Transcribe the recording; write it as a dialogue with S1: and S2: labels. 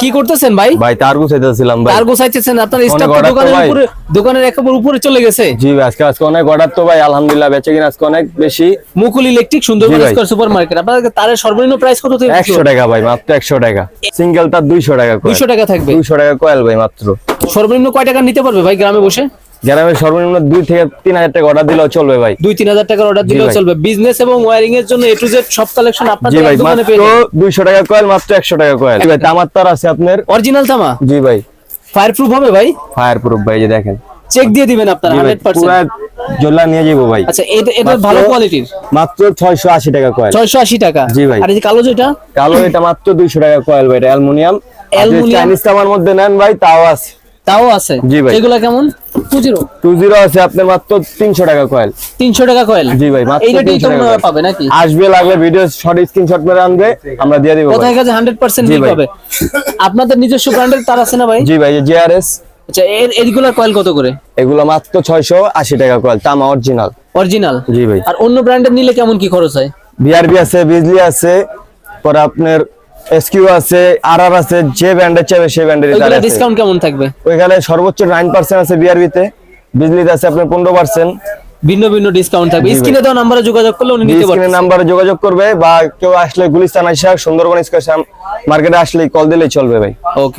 S1: কি করতেছেন ভাই?
S2: ভাই তার গুছাইতেছিলাম ভাই।
S1: তার গোছাইতেছেন? আপনার
S2: অনেক
S1: স্টাফ তো
S2: order তো
S1: দোকানের
S2: ভাই।
S1: উপরে, দোকানের একেবারে উপরে চলে গেছে।
S2: জি ভাই, আজকে অনেক অর্ডার তো ভাই, আলহামদুলিল্লাহ বেচে কিনা আজকে অনেক বেশি।
S1: মুকুল ইলেকট্রিক, সুন্দরবন
S2: জি ভাই।
S1: Square super market. আপনাদের তারের সর্বনিম্ন প্রাইস কত থেকে
S2: 100 টাকা ভাই, মাত্র 100 টাকা। সিঙ্গেল তার 200 টাকা কয়েল।
S1: 200 টাকা থাকবে।
S2: 200 টাকা কয়েল ভাই মাত্র।
S1: সর্বনিম্ন কয় টাকা নিতে পারবে ভাই গ্রামে বসে?
S2: গ্রামে সর্বনিম্ন 2 থেকে 3000 টাকা অর্ডার দিলেও চলবে ভাই।
S1: 2-3 হাজার টাকার অর্ডার দিলেও
S2: ভাই।
S1: চলবে। বিজনেস এবং ওয়্যারিং এর জন্য A to Z সব কালেকশন
S2: জি
S1: আপনাদের
S2: ভাই,
S1: দোকানে
S2: মাত্র
S1: পেয়ে যাবেন।
S2: 200 টাকা কয়েল, মাত্র 100 টাকা কয়েল। জি ভাই, তামার তার আছে আপনার।
S1: অরিজিনাল তামা?
S2: জি ভাই,
S1: ফায়ার প্রুফ হবে ভাই?
S2: ফায়ার প্রুফ ভাই, যে দেখেন।
S1: চেক দিয়ে দিবেন আপনারা
S2: জি ভাই,
S1: 100%।
S2: পুরো জোলা নিয়ে যাবো ভাই।
S1: আচ্ছা, এটা
S2: মাত্র-
S1: ভালো কোয়ালিটির।
S2: মাত্র 680 টাকা কয়েল।
S1: 680 টাকা।
S2: জি ভাই।
S1: আর এই যে কালো যেটা?
S2: কালো এটা মাত্র 200 টাকা কয়েল ভাই, এটা অ্যালুমিনিয়াম।
S1: অ্যালুমিনিয়াম।
S2: চাইনিজ তামার মধ্যে নেন ভাই, তাও আছে।
S1: তাও আছে?
S2: জি ভাই।
S1: এগুলা কেমন? 20
S2: 20 আছে আপনার মাত্র 300 টাকা কয়েল।
S1: 300 টাকা কয়েল?
S2: জি ভাই, মাত্র
S1: এই রেটেই
S2: 300
S1: তো
S2: টাকা
S1: মনে হয়
S2: কয়েল।
S1: পাবে নাকি?
S2: আসবে, লাগলে ভিডিও শর্ট স্ক্রিনশট মেরে আনবে, আমরা দিয়ে দিব
S1: কোথায়
S2: ভাই।
S1: কাছে 100%
S2: জি
S1: মিল
S2: ভাই।
S1: পাবে। আপনাদের নিজস্ব ব্র্যান্ডের তার আছে না ভাই?
S2: জি ভাই, জিআরএস।
S1: আচ্ছা, এগুলার কয়েল কত করে?
S2: এগুলো মাত্র 680 টাকা কয়েল, তামা অরিজিনাল।
S1: অরিজিনাল?
S2: জি ভাই।
S1: আর অন্য ব্র্যান্ডের নিলে কেমন কি খরচ হয়?
S2: বিআরবি আছে, বিজলি আছে, পরে আপনার এসকিউ আছে, আরআর আছে, যে ব্র্যান্ডের চাইবে সেই ব্র্যান্ডেরই তার
S1: ওইগুলা
S2: আছে।
S1: ডিসকাউন্ট কেমন থাকবে?
S2: ওইখানে সর্বোচ্চ 9% আছে বিআরবি তে, বিজলিতে আছে আপনার 15%।
S1: ভিন্ন ভিন্ন ডিসকাউন্ট থাকবে।
S2: জি ভাই।
S1: স্ক্রিনে দেওয়া নম্বরে যোগাযোগ করলে উনি নিতে
S2: স্ক্রিনের
S1: পারবেন।
S2: নাম্বারে যোগাযোগ করবে, বা কেউ আসলে গুলিস্তান আইসা সুন্দরবন স্কয়ার মার্কেটে আসলে কল দিলেই চলবে ভাই।
S1: ওকে।